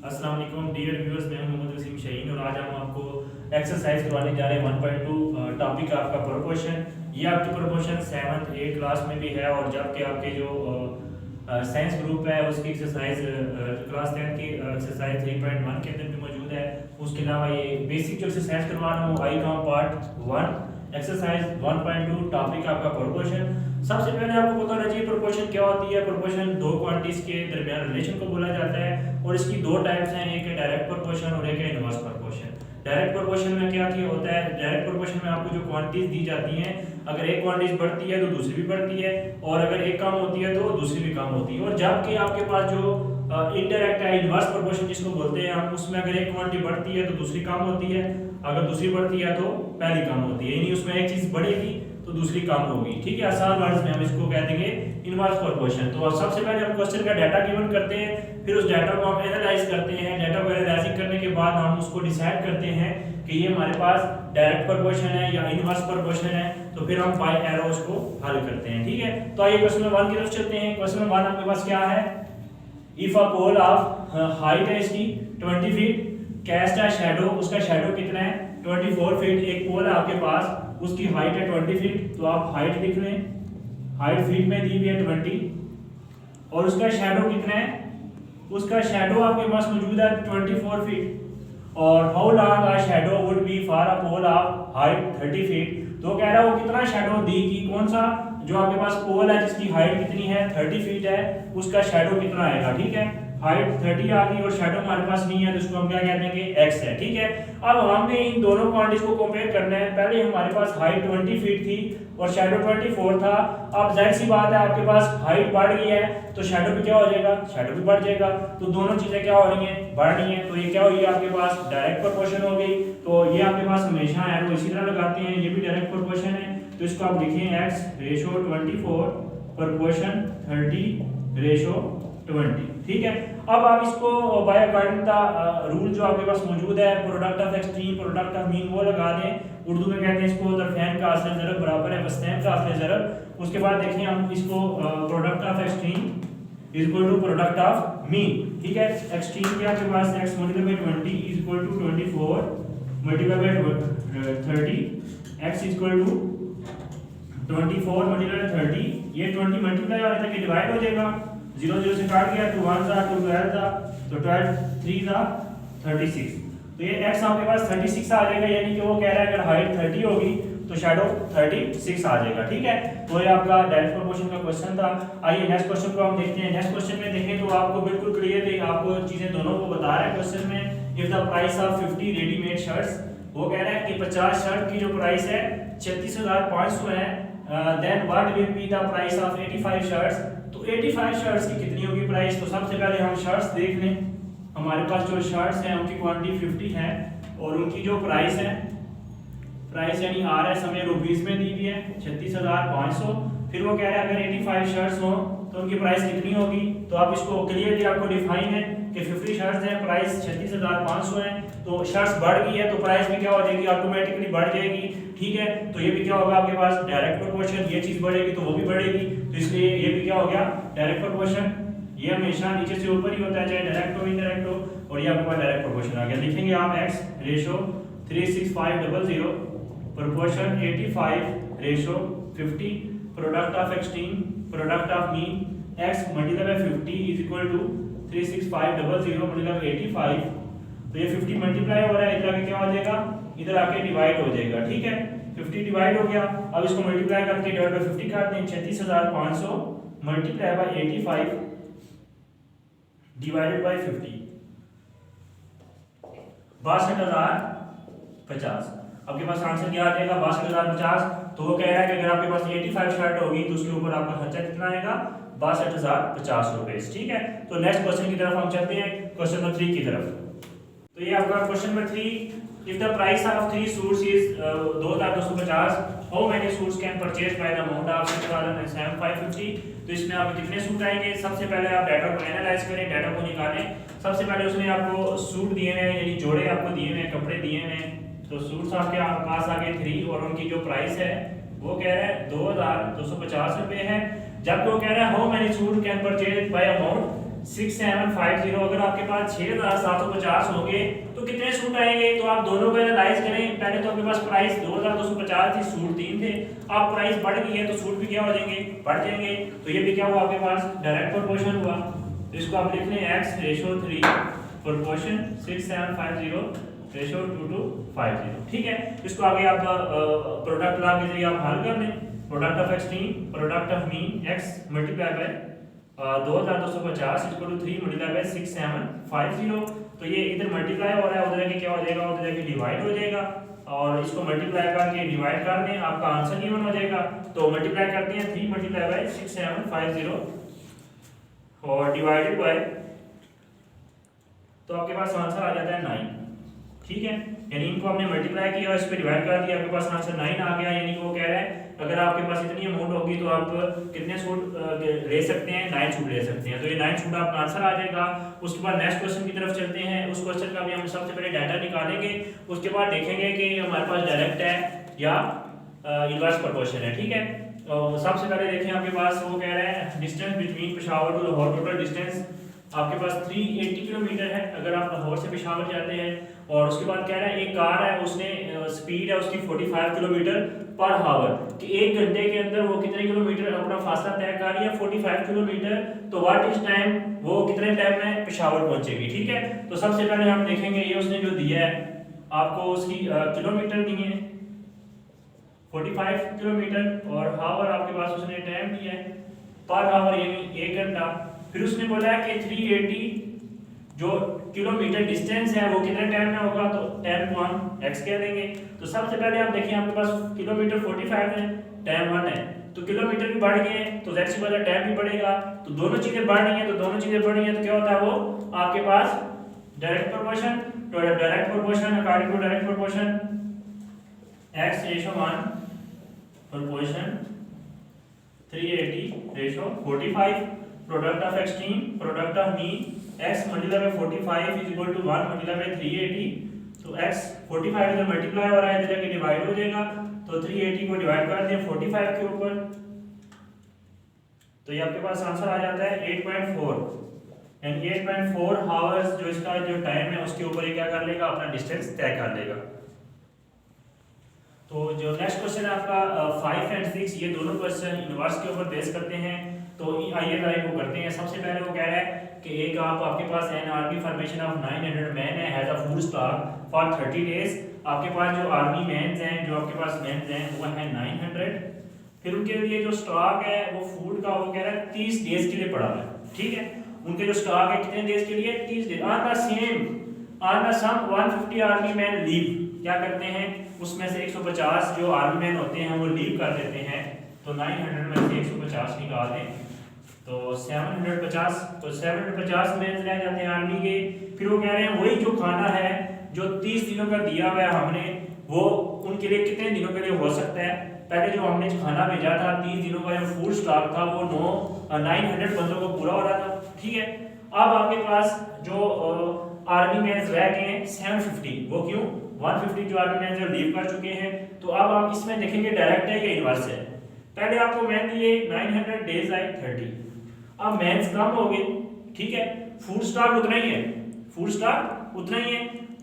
अस्सलाम वालेकुम dear viewers, मैं हूं मोहम्मद वसीम शाहीन और आज हम आपको एक्सरसाइज करवाने जा रहे हैं 1.2। टॉपिक आपका प्रोपोर्शन। ये आपकी प्रोपोर्शन 7th 8th क्लास में भी है और जबकि आपके जो साइंस ग्रुप है उसकी एक्सरसाइज क्लास 10 की एक्सरसाइज 3.1 के अंदर भी मौजूद है। उसके अलावा ये बेसिक जो एक्सरसाइज करवा रहा हूँ आई काम पार्ट 1 एक्सरसाइज 1.2 टॉपिक आपका प्रोपोर्शन। सबसे पहले आपको पता होना चाहिए प्रोपोर्शन क्या होती है। प्रोपोर्शन दो क्वांटिटीज के दरमियान रिलेशन को बोला जाता है और इसकी दो टाइप्स हैं, एक है डायरेक्ट प्रोपोर्शन और एक है इनवर्स प्रोपोर्शन। डायरेक्ट प्रोपोर्शन में क्या होता है, डायरेक्ट प्रोपोर्शन में आपको जो क्वांटिटीज दी जाती हैं, अगर एक क्वांटिटी बढ़ती है तो दूसरी भी बढ़ती है और अगर एक कम होती है तो दूसरी भी कम होती है। और जबकि आपके पास जो इनडायरेक्ट है इनवर्स प्रोपोर्शन जिसको बोलते हैं हम, उसमें अगर एक क्वांटिटी बढ़ती है तो दूसरी कम होती है, अगर दूसरी बढ़ती है तो पहली कम होती है, यानी उसमें एक चीज बढ़ेगी तो दूसरी कम होगी। ठीक है, आसान वर्ड्स में हम इसको कह देंगे इनवर्स प्रोपोर्शन। तो सबसे पहले हम क्वेश्चन का डाटा गिवन करते हैं, फिर उस डाटा को हम एनालाइज करते हैं। डाटा को एनालाइज करने के बाद हम उसको डिसाइड करते हैं कि ये हमारे पास डायरेक्ट प्रोपोर्शन है या इनवर्स प्रोपोर्शन है, तो फिर हम बाय एरोस को हल करते हैं। ठीक है, तो आइए क्वेश्चन नंबर 1 की तरफ चलते हैं। क्वेश्चन नंबर 1 आपके पास क्या है, if a pole of height है इसकी 20 फीट, कैस्ट अ शैडो, उसका शैडो कितना है 24 फीट। एक पोल है आपके पास, उसकी हाइट है 20 फीट, तो आप हाइट लिख लें, हाइट फीट में दी हुई है 20 और उसका शैडो कितना है, उसका शैडो आपके पास मौजूद है 24 फीट। और how long a shadow would be for a pole of height 30 feet. तो कह रहा है वो कितना शैडो दी कि कौन सा जो आपके पास पोल है जिसकी हाइट कितनी है 30 फीट है, उसका शैडो कितना आएगा। ठीक है, हाइट 30 आ गई और शैडो हमारे पास नहीं है तो इसको हम क्या कहते हैं कि x है। ठीक है, अब हमने इन दोनों क्वांटिटीज को कंपेयर करना है। पहले हमारे पास हाइट 20 फीट थी और शैडो 24 था। अब जाहिर सी बात है आपके पास हाइट बढ़ गई है तो शैडो भी क्या हो जाएगा, शैडो भी बढ़ जाएगा। तो दोनों चीजें क्या हो रही हैं, बढ़ रही हैं। तो ये क्या हुई आपके पास डायरेक्ट प्रोपोर्शन हो गई। तो ये आपके पास हमेशा एरो इसी तरह लगाते हैं, ये भी डायरेक्ट प्रोपोर्शन है। तो इसको आप लिखें x रेशो 24 प्रोपोर्शन 30 रेशो 20। ठीक है, अब आप इसको बाय अकॉर्डिंग द रूल जो आपके पास मौजूद है, product of extreme product of mean वो लगा दें। उर्दू में कहते हैं इसको तरफैन का असले ज़रब बराबर है वस्तैन का असले ज़रब। उसके बाद देखें हम इसको product of extreme is equal to product of mean. ठीक है, एक्सट्रीम के आपके पास x multiply by 20 is equal to 24 multiply by 30 x is equal to 24 multiply 30। ये 20 मल्टीप्लाई और तक डिवाइड हो जाएगा, 0 0 से काट गया, 2 1 था 2 12 था, तो 12 3 था 36। तो ये x आपके पास 36 आ जाएगा, यानी कि वो कह रहा है अगर हाइट 30 होगी तो शैडो 36 आ जाएगा। ठीक है, तो ये आपका डायरेक्ट प्रोपोर्शन का क्वेश्चन था। आइए नेक्स्ट क्वेश्चन को हम देखते हैं। नेक्स्ट क्वेश्चन में देखें तो आपको बिल्कुल क्लियरली आपको चीजें दोनों को बता रहा है क्वेश्चन में। If the price of 50 readymade shirts, वो कह रहा है कि 50 शर्ट की जो प्राइस है 36,500 है, then what will be the price of 85 shirts. तो 85 शर्ट्स की कितनी होगी प्राइस। तो सबसे पहले हम शर्ट्स देख लें। हमारे पास जो शर्ट्स हैं उनकी क्वांटिटी 50 है और उनकी जो प्राइस है, प्राइस यानी RS हमें रुपीस में दी हुई है 36,500। फिर वो कह रहा है अगर 85 शर्ट्स हो तो उनकी प्राइस कितनी होगी। तो आप इसको क्लियरली आपको डिफाइन है कि 50 शर्ट्स हैं, प्राइस 36,500 है, तो शर्ट्स बढ़ गई है तो प्राइस भी क्या हो जाएगी, ऑटोमेटिकली बढ़ जाएगी। ठीक है, तो ये भी क्या होगा आपके पास डायरेक्ट प्रोपोर्शन, ये चीज बढ़ेगी तो वो भी बढ़ेगी, तो इसलिए ये भी क्या हो गया डायरेक्ट प्रोपोर्शन। ये हमेशा नीचे से ऊपर ही होता है, चाहे डायरेक्ट हो इनडायरेक्ट हो, और ये आपके पास डायरेक्ट प्रोपोर्शन आ गया। लिखेंगे आप x ratio 36500 proportion 85 ratio 50 product of extreme product of mean x multiply by 50 is equal to 36500 multiply by 85। तो ये 50 मल्टीप्लाई हो रहा है, इधर आके क्या हो जाएगा, इधर आके डिवाइड हो जाएगा। ठीक है, 50 डिवाइड हो गया। अब इसको मल्टीप्लाई करके डिवाइड बाय 50 कर दें, 36,500 मल्टीप्लाई बाय 85 डिवाइडेड बाय 50 62,050। आपके पास आंसर क्या आ जाएगा 62,050। तो वो कह रहा है कि अगर आपके पास 85 शर्ट होगी तो उसके ऊपर आपका खर्चा कितना आएगा 62,050 रुपए। ठीक है, तो नेक्स्ट क्वेश्चन की तरफ हम चलते हैं, क्वेश्चन नंबर 3 की तरफ। तो ये आपका question number 3, if the price of 3 suits is 2,250, how many suits can purchase by the amount of 6,550। तो इसमें आप कितने सूट आएंगे। सबसे पहले आप डाटा को एनालाइज करें, डाटा को निकालें। सबसे पहले उसने आपको सूट दिए हुए हैं, यानी जोड़े आपको दिए हुए हैं, कपड़े दिए हुए हैं। तो सूट्स आपके पास आ गए 3 और उनकी जो प्राइस है वो कह रहा है 2,250 रुपए है। जबकि वो कह रहा है how many suit can purchase by amount 6750 अगर आपके पास 6750 होंगे तो कितने सूट आएंगे, तो आप दोनों को एनालाइज करें। पहले तो आपके पास प्राइस 2250 थी, सूट 3 थे, अब प्राइस बढ़ गई है तो सूट भी क्या हो जाएंगे, बढ़ जाएंगे। तो ये भी क्या हुआ आपके पास, डायरेक्ट प्रोपोर्शन हुआ। तो इसको आप लिख लें x/3 प्रोपोर्शन 6750/2250। ठीक है, इसको आगे आप प्रोडक्ट लॉ के जरिए आप हल कर लें। Product of extreme product of mean x multiply by 2250 equal to 3 multiply by 6750। तो ये इधर मल्टीप्लाई हो रहा है, उधर जाके क्या हो जाएगा, उधर जाके डिवाइड हो जाएगा, और इसको मल्टीप्लाई करके डिवाइड कर दें, आपका आंसर गिवन हो जाएगा। तो मल्टीप्लाई करते हैं 3 मल्टीप्लाई बाय 6750 और डिवाइडेड बाय, तो आपके पास आंसर आ जाता है 9। ठीक है, यानी इनको हमने मल्टीप्लाई किया और इस पे डिवाइड कर दिया, आपके पास आंसर 9 आ गया। यानी वो कह रहा है अगर आपके पास इतनी अमाउंट होगी तो आप कितने सूट ले सकते हैं, 9 सूट ले सकते हैं। तो ये 9 सूट आपका आंसर आ जाएगा। उसके बाद नेक्स्ट क्वेश्चन की तरफ चलते हैं। उस क्वेश्चन का भी हम सबसे पहले डाटा निकालेंगे, उसके बाद देखेंगे कि हमारे पास डायरेक्ट है या इनवर्स प्रोपोर्शन है। ठीक है, तो सबसे पहले देखें आपके पास वो कह रहा है distance between Peshawar to Lahore, total distance आपके पास 380 किलोमीटर है अगर आप लाहौर से पेशावर जाते हैं। और उसके बाद कह रहा है एक कार है, उसने स्पीड है उसकी 45 किलोमीटर पर आवर, कि 1 घंटे के अंदर वो कितने किलोमीटर अपना फासला तय कर रही है, 45 किलोमीटर। तो व्हाट इज टाइम, वो कितने टाइम में पेशावर पहुंचेगी। ठीक है, तो सबसे पहले हम देखेंगे ये उसने जो दिया है आपको, उसकी किलोमीटर दिए हैं 45 किलोमीटर, और हावर आपके पास उसने टाइम दिया है पर आवर यानी 1 घंटा। फिर उसने बोला है कि 380 जो किलोमीटर डिस्टेंस है वो कितने टाइम में होगा, तो टाइम 1 x कह देंगे। तो सबसे पहले आप देखिए आपके पास किलोमीटर 45 है, टाइम 1 है, तो किलोमीटर भी बढ़ गए तो ज़ाहिर सी बात है टाइम भी बढ़ेगा। तो दोनों चीजें बढ़ रही हैं, तो दोनों चीजें बढ़ रही हैं तो क्या होता है, वो आपके पास डायरेक्ट प्रोपोर्शन। तो direct proportion according to direct proportion x/1 proportion 380/45 product of extreme product of mean x multiply by 45 is equal to 1 multiply by 380। तो x 45 इधर मल्टीप्लाई हो रहा है, इधर जाके डिवाइड हो जाएगा, तो 380 को डिवाइड कर दें 45 के ऊपर, तो ये आपके पास आंसर आ जाता है 8.4। एंड 8.4 आवर्स जो इसका जो टाइम है उसके ऊपर ये क्या कर लेगा, अपना डिस्टेंस तय कर लेगा। तो जो नेक्स्ट क्वेश्चन है आपका 5 एंड 6, ये दोनों क्वेश्चन इनवर्स के ऊपर बेस करते हैं। तो आइए जरा इनको करते हैं। सबसे पहले वो कह रहा है कि एक आपके पास an army formation of 900 man है, has a food stock for 30 days. आपके पास जो आर्मी मैन्स हैं, जो आपके पास मैन्स हैं वो है 900। फिर उनके लिए जो स्टॉक है वो फूड का वो कह रहा है 30 डेज के लिए पड़ा हुआ है। ठीक है, उनके जो स्टॉक है कितने डेज के लिए, 30 days. On the sum 150 army man leave, क्या करते हैं उसमें से 150 जो आर्मी मैन होते हैं वो लीव कर देते हैं। तो 900 में से 150 निकाल दें तो 750, तो 750 मैन रह जाते हैं आर्मी के। फिर वो कह रहे हैं वही जो खाना है जो 30 दिनों का दिया हुआ है हमने, वो उनके लिए कितने दिनों के लिए हो सकता है। पहले जो हमने खाना भेजा था 30 दिनों का जो फूड स्टॉक था वो 900 बंदों को पूरा हो रहा था। ठीक है, अब आपके पास जो आर्मी मैन रह गए हैं 750, वो क्यों, 150 जो आर्मी मैन जो लीव कर चुके हैं। तो अब आप इसमें देखेंगे डायरेक्ट है या इनवर्स है। पहले आपको मैन दिए 900, डेज आए 30, अब मैन्स कम हो गए। ठीक है, फूड स्टॉक उतना ही है, फूड स्टॉक उतना ही है,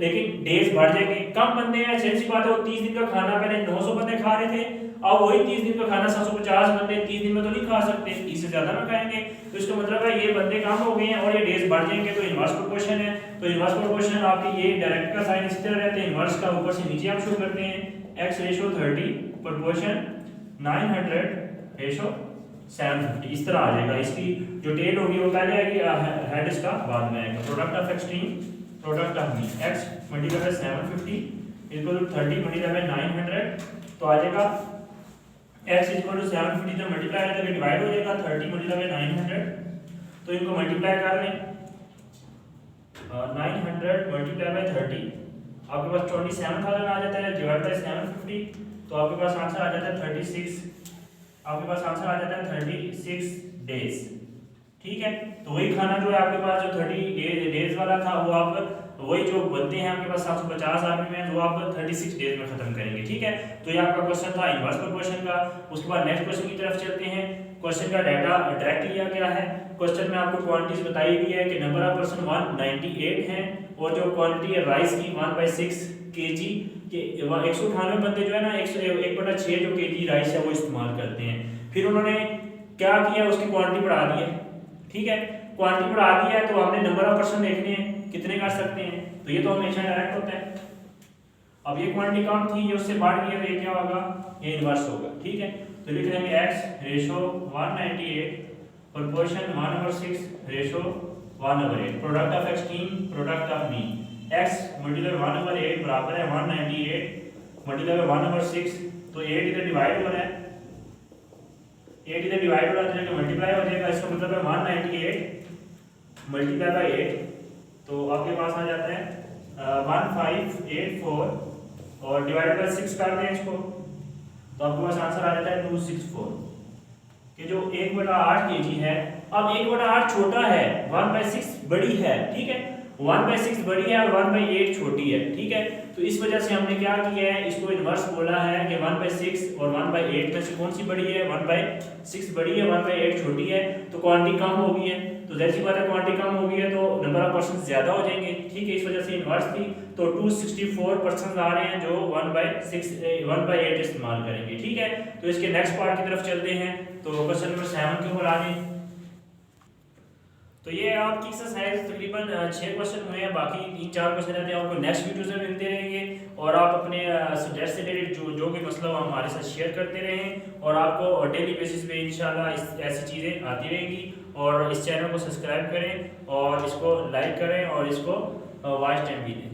लेकिन डेज बढ़ जाएंगे, कम बंदे हैं। सी बात है, वो 30 दिन का खाना पहले 900 बंदे खा रहे थे, अब वही 30 दिन का खाना 750 बंदे 30 दिन में तो नहीं खा सकते, इससे ज्यादा में खाएंगे। तो इसका मतलब है ये बंदे कम हो गए हैं और ये डेज बढ़ जाएंगे, तो इनवर्स प्रोपोर्शन है। तो इनवर्स प्रोपोर्शन आपकी ये डायरेक्ट का साइन इस तरह रहते हैं, इनवर्स का ऊपर से नीचे आप शो करते हैं। x/30 प्रोपोर्शन 900/750 इस तरह आ जाएगा। इसकी जो टेल होगी वो पहले आएगी, हेड इसका बाद में आएगा। Product of extreme product of mean x multiply by 750 equal to 30 multiply by 900, तो आ जाएगा x इक्वल टू 750 तो मल्टीप्लाई करके डिवाइड हो जाएगा 30 मल्टीप्लाई बाय 900। तो इनको मल्टीप्लाई कर लें 900 मल्टीप्लाई बाय 30, आपके पास 27,000 आ जाता है, डिवाइड बाय 750, तो आपके पास आंसर आ जाता है 36, आपके पास आंसर आ जाता है 36 डेज। ठीक है, तो वही खाना जो है आपके पास जो 30 डेज वाला था वो आप वही जो बनते हैं आपके पास 750 आदमी में, जो आप 36 डेज में खत्म करेंगे। ठीक है, तो ये आपका क्वेश्चन था इनवर्स प्रोपोर्शन का। उसके बाद नेक्स्ट क्वेश्चन की तरफ चलते हैं। क्वेश्चन का डाटा डायरेक्ट लिया गया है। क्वेश्चन में आपको क्वांटिटीज बताई हुई है कि नंबर ऑफ पर्सन 198 हैं और जो क्वांटिटी है राइस की 1/6 kg के 198 बंदे जो है ना 1/6 जो kg राइस है वो इस्तेमाल करते हैं। फिर उन्होंने क्या किया, उसकी क्वांटिटी बढ़ा दी है। ठीक है, क्वांटिटी बढ़ा दी है तो हमने नंबर ऑफ पर्सन देखने हैं कितने कर सकते हैं, तो ये तो हमेशा डायरेक्ट होता है। अब ये क्वांटिटी काउंट थी, ये उससे बढ़ गई, तो ये क्या होगा, ये इनवर्स होगा। ठीक है, तो लिख लेंगे x ratio 198 proportion 1/6 ratio 1/8 product of x product of b x multiply 1/8 बराबर है 198 मल्टीप्लाई 1/6, तो 8 इधर डिवाइड हो रहा है, 8 इधर डिवाइड हो रहा है तो मल्टीप्लाई हो जाएगा। इसका मतलब है 198 मल्टीप्लाई बाय 8, तो आपके पास आ जाता है 1584 और डिवाइड बाय 6 कर दें इसको, तो आपके पास आंसर आ जाता है 264 कि जो 1/8 kg है। अब 1/8 छोटा है, 1/6 बड़ी है। ठीक है, 1/6 बड़ी है और 1/8 छोटी है। ठीक है, तो इस वजह से हमने क्या किया है, इसको इनवर्स बोला है कि 1/6 और 1/8 में से कौन सी बड़ी है, 1/6 बड़ी है, 1/8 छोटी है, तो क्वांटिटी कम हो गई है। तो जैसी बात है क्वांटिटी कम हो गई है तो नंबर ऑफ पर्सन ज्यादा हो जाएंगे। ठीक है, इस वजह से इनवर्स थी, तो 264 पर्सन आ रहे हैं जो 1/8 इस्तेमाल करेंगे। ठीक है, तो इसके नेक्स्ट पार्ट की तरफ चलते हैं। तो क्वेश्चन नंबर 7 के ऊपर आ गए। तो ये आपकी एक्सरसाइज तकरीबन 6 क्वेश्चन हुए हैं, बाकी 3-4 क्वेश्चन रहते हैं। आपको नेक्स्ट वीडियोस में मिलते रहेंगे और आप अपने सब्जेक्ट से रिलेटेड जो भी मसला हो हमारे साथ शेयर करते रहें और आपको डेली बेसिस पे इंशाल्लाह ऐसी चीज़ें आती रहेंगी। और इस चैनल को सब्सक्राइब करें और इसको लाइक करें और इसको वॉच टाइम भी दें।